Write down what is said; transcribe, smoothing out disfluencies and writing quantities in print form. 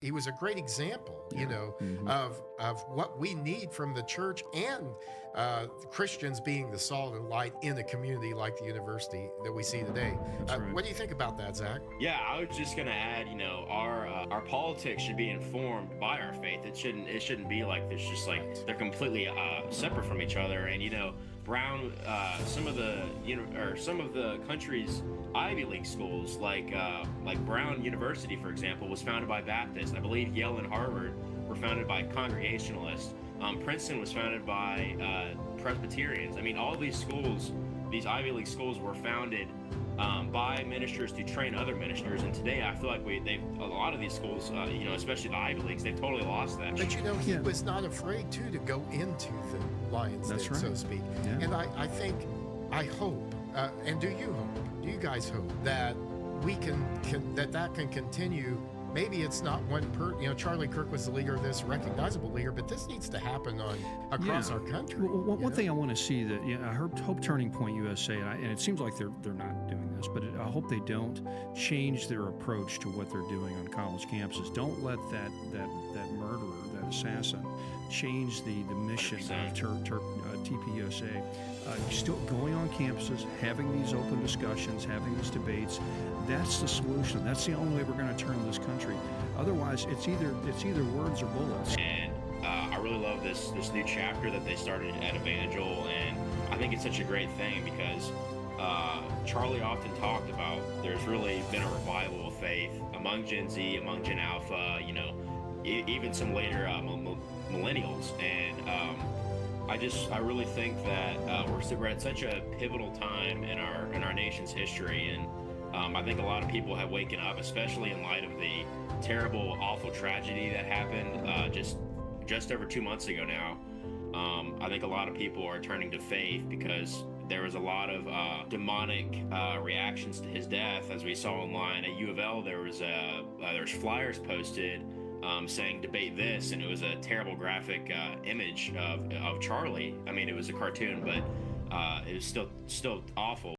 he was a great example, Yeah. of what we need from the church and Christians being the salt and light in a community like the university that we see today. That's right. What do you think about that, Zach? Yeah, I was just gonna add, our politics should be informed by our faith. It shouldn't be like this, just like they're completely separate from each other. And Brown, some of the country's Ivy League schools, like Brown University, for example, was founded by Baptists. I believe Yale and Harvard were founded by Congregationalists. Princeton was founded by Presbyterians. I mean, all these schools, these Ivy League schools, were founded by ministers to train other ministers. And today, I feel like a lot of these schools, especially the Ivy Leagues, they've totally lost that. But he was not afraid to go into the lion's den, so to speak. Yeah. And I hope, and do you hope? Do you guys hope that we can that can continue? Maybe it's not one Charlie Kirk was the leader of this, recognizable leader, but this needs to happen across our country. Well, one thing I want to see that I hope Turning Point USA, and it seems like they're not doing this, but I hope they don't change their approach to what they're doing on college campuses. Don't let that murderer, that assassin, change the mission 100%. of TPUSA. Still going on campuses, having these open discussions, having these debates. That's the solution. That's the only way we're going to turn this country. Otherwise, it's either words or bullets. And I really love this new chapter that they started at Evangel, and I think it's such a great thing because Charlie often talked about there's really been a revival of faith among Gen Z, among Gen Alpha, even some later millennials, and I really think that we're at such a pivotal time in our nation's history, and I think a lot of people have waken up, especially in light of the terrible, awful tragedy that happened just over 2 months ago now. I think a lot of people are turning to faith because there was a lot of demonic reactions to his death, as we saw online at U of L. There's flyers posted saying debate this, and it was a terrible graphic image of Charlie. I mean, it was a cartoon, but it was still awful.